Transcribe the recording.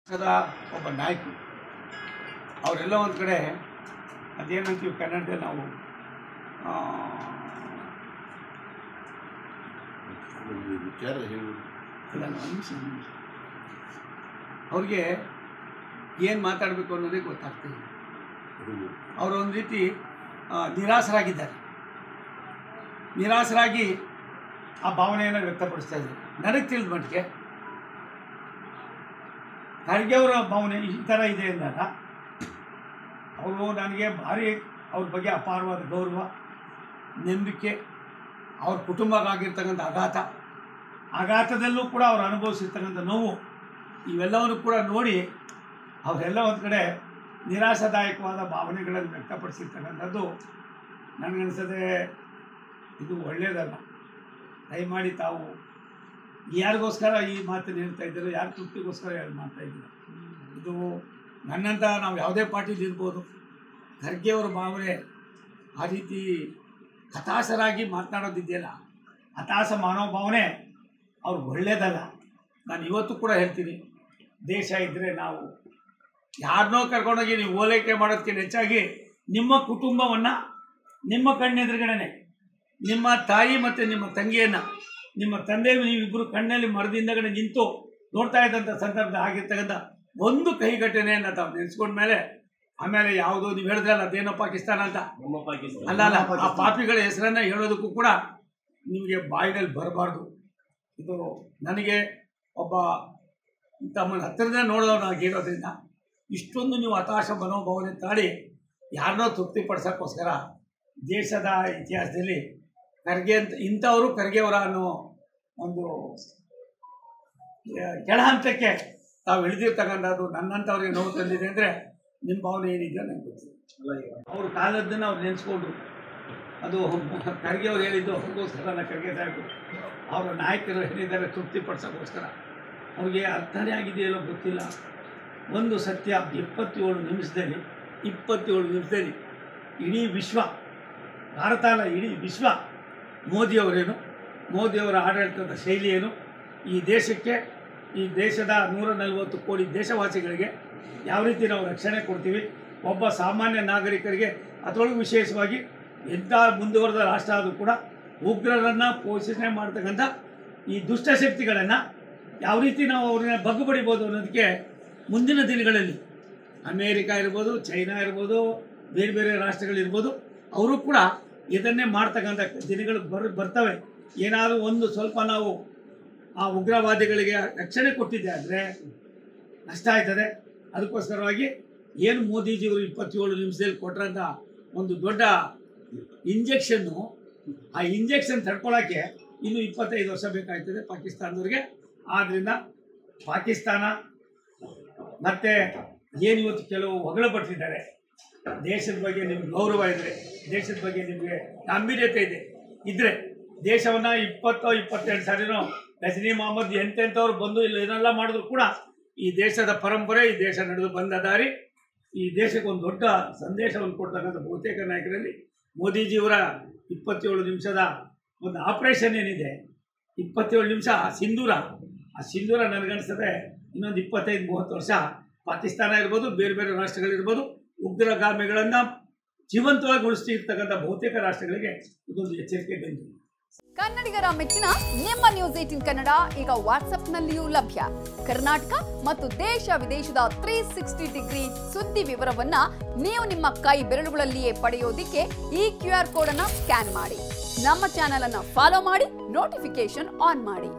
ಪಕ್ಷದ ಒಬ್ಬ ನಾಯಕರು ಅವರೆಲ್ಲ ಒಂದು ಕಡೆ ಅದೇನಂತೀವಿ ಕನ್ನಡದಲ್ಲಿ ನಾವು ವಿಚಾರ ಹೇಳಿ ಅವ್ರಿಗೆ ಏನು ಮಾತಾಡಬೇಕು ಅನ್ನೋದೇ ಗೊತ್ತಾಗ್ತಿಲ್ಲ. ಅವರು ಒಂದು ರೀತಿ ನಿರಾಸರಾಗಿದ್ದಾರೆ. ನಿರಾಸರಾಗಿ ಆ ಭಾವನೆಯನ್ನು ವ್ಯಕ್ತಪಡಿಸ್ತಾ ಇದ್ದಾರೆ. ನನಗೆ ತಿಳಿದ ಮಟ್ಟಿಗೆ ಖರ್ಗೆ ಅವರ ಭಾವನೆ ಈ ಥರ ಇದೆ ಅಂದಾಗ ಅವರು ನನಗೆ ಭಾರಿ ಅವ್ರ ಬಗ್ಗೆ ಅಪಾರವಾದ ಗೌರವ, ನಂಬಿಕೆ, ಅವ್ರ ಕುಟುಂಬಕ್ಕಾಗಿರ್ತಕ್ಕಂಥ ಆಘಾತದಲ್ಲೂ ಕೂಡ ಅವ್ರು ಅನುಭವಿಸಿರ್ತಕ್ಕಂಥ ನೋವು ಇವೆಲ್ಲವನ್ನು ಕೂಡ ನೋಡಿ ಅವರೆಲ್ಲ ಒಂದು ಕಡೆ ನಿರಾಶಾದಾಯಕವಾದ ಭಾವನೆಗಳನ್ನು ವ್ಯಕ್ತಪಡಿಸಿರ್ತಕ್ಕಂಥದ್ದು ನನಗನ್ನಿಸದೆ ಇದು ಒಳ್ಳೆಯದಲ್ಲ. ದಯಮಾಡಿ ತಾವು ಯಾರಿಗೋಸ್ಕರ ಈ ಮಾತನ್ನು ಹೇಳ್ತಾ ಇದ್ದೀರೋ, ಯಾರ ತೃಪ್ತಿಗೋಸ್ಕರ ಮಾಡ್ತಾ ಇದ್ದೀರ, ಇದು ನನ್ನಂತ ನಾವು ಯಾವುದೇ ಪಾರ್ಟಿಲಿ ಇರ್ಬೋದು. ಖರ್ಗೆ ಅವರ ಭಾವನೆ ಆ ರೀತಿ ಹತಾಶರಾಗಿ ಮಾತನಾಡೋದಿದೆಯಲ್ಲ, ಹತಾಶ ಮನೋಭಾವನೆ ಅವ್ರಿಗೆ ಒಳ್ಳೆಯದಲ್ಲ. ನಾನು ಇವತ್ತು ಕೂಡ ಹೇಳ್ತೀನಿ, ದೇಶ ಇದ್ದರೆ ನಾವು ಯಾರನ್ನೋ ಕರ್ಕೊಂಡೋಗಿ ನೀವು ಓಲೈಕೆ ಮಾಡೋದಕ್ಕಿಂತ ಹೆಚ್ಚಾಗಿ ನಿಮ್ಮ ಕುಟುಂಬವನ್ನು ನಿಮ್ಮ ಕಣ್ಣೆದುರುಗಡೆ ನಿಮ್ಮ ತಾಯಿ ಮತ್ತು ನಿಮ್ಮ ತಂಗಿಯನ್ನು, ನಿಮ್ಮ ತಂದೆ ನೀವಿಬ್ಬರು ಕಣ್ಣಲ್ಲಿ ಮರದಿಂದಗಡೆ ನಿಂತು ನೋಡ್ತಾ ಇದ್ದಂಥ ಸಂದರ್ಭ ಆಗಿರ್ತಕ್ಕಂಥ ಒಂದು ಕೈಘಟನೆಯನ್ನು ತಾವು ನೆನೆಸ್ಕೊಂಡ್ಮೇಲೆ ಆಮೇಲೆ ಯಾವುದೋ ನೀವು ಹೇಳಿದ್ರಲ್ಲ ಅದೇನೋ ಪಾಕಿಸ್ತಾನ ಅಂತ, ಅಲ್ಲ ಆ ಪಾಪಿಗಳ ಹೆಸರನ್ನು ಹೇಳೋದಕ್ಕೂ ಕೂಡ ನಿಮಗೆ ಬಾಯಿನಲ್ಲಿ ಬರಬಾರ್ದು. ಇದು ನನಗೆ ಒಬ್ಬ ತಮ್ಮನ್ನು ಹತ್ತಿರದಿಂದ ನೋಡೋನಾಗಿರೋದ್ರಿಂದ ಇಷ್ಟೊಂದು ನೀವು ಹತಾಶ ಮನೋಭಾವನೆ ತಾಳಿ ಯಾರನ್ನೋ ತೃಪ್ತಿಪಡಿಸೋಕ್ಕೋಸ್ಕರ ದೇಶದ ಇತಿಹಾಸದಲ್ಲಿ ಖರ್ಗೆ ಅಂತ ಇಂಥವರು ಖರ್ಗೆಯವರ ಅನ್ನೋ ಒಂದು ಕೆಳ ಹಂತಕ್ಕೆ ತಾವು ಇಳಿದಿರ್ತಕ್ಕಂಥದ್ದು ನನ್ನಂಥವ್ರಿಗೆ ನೋವು ತಂದಿದೆ ಅಂದರೆ ನಿಮ್ಮ ಭಾವನೆ ಏನಿದೆಯೋ ನನಗೆ ಗೊತ್ತಿಲ್ಲ. ಅವ್ರ ಕಾಲದ್ದನ್ನು ಅವ್ರು ನೆನೆಸ್ಕೊಂಡ್ರು. ಅದು ಖರ್ಗೆ ಅವ್ರು ಹೇಳಿದ್ದು ಅವ್ರಿಗೋಸ್ಕರ ಖರ್ಗೆ ಸಾಹೇಬರು ಅವರ ನಾಯಕರು ಹೇಳಿದ್ದಾರೆ ತೃಪ್ತಿಪಡಿಸೋಕ್ಕೋಸ್ಕರ. ಅವ್ರಿಗೆ ಅರ್ಥನೇ ಆಗಿದೆಯಲ್ಲೋ ಗೊತ್ತಿಲ್ಲ. ಒಂದು ಸತ್ಯ 27 ನಿಮಿಷದಲ್ಲಿ ಇಡೀ ವಿಶ್ವ, ಭಾರತ ಅಲ್ಲ ಇಡೀ ವಿಶ್ವ, ಮೋದಿಯವರೇನು, ಮೋದಿಯವರ ಆಡಳಿತದ ಶೈಲಿ ಏನು, ಈ ದೇಶಕ್ಕೆ, ಈ ದೇಶದ 140 ಕೋಟಿ ದೇಶವಾಸಿಗಳಿಗೆ ಯಾವ ರೀತಿ ನಾವು ರಕ್ಷಣೆ ಕೊಡ್ತೀವಿ, ಒಬ್ಬ ಸಾಮಾನ್ಯ ನಾಗರಿಕರಿಗೆ ಅದರೊಳಗೆ ವಿಶೇಷವಾಗಿ ಎಂಥ ಮುಂದುವರೆದ ರಾಷ್ಟ್ರ ಆದರೂ ಕೂಡ ಉಗ್ರರನ್ನು ಪೋಷಣೆ ಮಾಡ್ತಕ್ಕಂಥ ಈ ದುಷ್ಟಶಕ್ತಿಗಳನ್ನು ಯಾವ ರೀತಿ ನಾವು ಅವ್ರನ್ನ ಬಗ್ಗು ಬಡಿಬೋದು ಅನ್ನೋದಕ್ಕೆ ಮುಂದಿನ ದಿನಗಳಲ್ಲಿ ಅಮೇರಿಕಾ ಇರ್ಬೋದು, ಚೈನಾ ಇರ್ಬೋದು, ಬೇರೆ ಬೇರೆ ರಾಷ್ಟ್ರಗಳಿರ್ಬೋದು, ಅವರು ಕೂಡ ಇದನ್ನೇ ಮಾಡ್ತಕ್ಕಂಥ ದಿನಗಳು ಬರ್ತವೆ. ಏನಾದರೂ ಒಂದು ಸ್ವಲ್ಪ ನಾವು ಆ ಉಗ್ರವಾದಿಗಳಿಗೆ ರಕ್ಷಣೆ ಕೊಟ್ಟಿದ್ದೆ ಆದರೆ ನಷ್ಟ ಆಯ್ತದೆ. ಅದಕ್ಕೋಸ್ಕರವಾಗಿ ಏನು ಮೋದಿಜಿಯವರು 27 ನಿಮಿಷದಲ್ಲಿ ಕೊಟ್ಟರಂಥ ಒಂದು ದೊಡ್ಡ ಇಂಜೆಕ್ಷನ್ನು, ಆ ಇಂಜೆಕ್ಷನ್ ತಡ್ಕೊಳ್ಳೋಕ್ಕೆ ಇನ್ನೂ 25 ವರ್ಷ ಬೇಕಾಗ್ತದೆ ಪಾಕಿಸ್ತಾನದವ್ರಿಗೆ. ಆದ್ದರಿಂದ ಪಾಕಿಸ್ತಾನ ಮತ್ತು ಏನಿವತ್ತು ಕೆಲವು ಹೊಗಳಪಟ್ಟಿದ್ದಾರೆ, ದೇಶದ ಬಗ್ಗೆ ನಿಮ್ಗೆ ಗೌರವ ಇದ್ದರೆ, ದೇಶದ ಬಗ್ಗೆ ನಿಮಗೆ ಗಾಂಭೀರ್ಯತೆ ಇದ್ದರೆ ದೇಶವನ್ನು 20-22 ಸಾರಿನೋ ಗಜನಿ ಮೊಹಮ್ಮದ್ ಎಂತೆಂಥವ್ರು ಬಂದು ಇಲ್ಲಿ ಏನೆಲ್ಲ ಮಾಡಿದ್ರು ಕೂಡ ಈ ದೇಶದ ಪರಂಪರೆ, ಈ ದೇಶ ನಡೆದು ಬಂದ ದಾರಿ, ಈ ದೇಶಕ್ಕೆ ಒಂದು ದೊಡ್ಡ ಸಂದೇಶವನ್ನು ಕೊಡ್ತಕ್ಕಂಥ ಬಹುತೇಕ ನಾಯಕರಲ್ಲಿ ಮೋದಿಜಿಯವರ 27 ನಿಮಿಷದ ಒಂದು ಆಪ್ರೇಷನ್ ಏನಿದೆ, 27 ನಿಮಿಷ ಆ ಸಿಂಧೂರ ನನಗನ್ನಿಸ್ತದೆ ಇನ್ನೊಂದು 25-30 ವರ್ಷ ಪಾಕಿಸ್ತಾನ ಇರ್ಬೋದು, ಬೇರೆ ಬೇರೆ ರಾಷ್ಟ್ರಗಳಿರ್ಬೋದು, ಉಗ್ರಗಾಮಿಗಳನ್ನು ಜೀವಂತವಾಗಿ ಉಳಿಸ್ತಿ ಇರ್ತಕ್ಕಂಥ ಬಹುತೇಕ ರಾಷ್ಟ್ರಗಳಿಗೆ ಇದೊಂದು ಎಚ್ಚರಿಕೆ ಬಂತು. ಕನ್ನಡಿಗರ ಮೆಚ್ಚಿನ ನಿಮ್ಮ ನ್ಯೂಸ್ 18 ಕನ್ನಡ ಈಗ ವಾಟ್ಸ್ಆಪ್ನಲ್ಲಿಯೂ ಲಭ್ಯ. ಕರ್ನಾಟಕ ಮತ್ತು ದೇಶ ವಿದೇಶದ 360 ಡಿಗ್ರಿ ಸುದ್ದಿ ವಿವರವನ್ನ ನೀವು ನಿಮ್ಮ ಕೈ ಬೆರಳುಗಳಲ್ಲಿಯೇ ಪಡೆಯೋದಿಕ್ಕೆ ಈ QR ಕೋಡ್ ಅನ್ನು ಸ್ಕ್ಯಾನ್ ಮಾಡಿ. ನಮ್ಮ ಚಾನೆಲ್ ಅನ್ನು ಫಾಲೋ ಮಾಡಿ, ನೋಟಿಫಿಕೇಶನ್ ಆನ್ ಮಾಡಿ.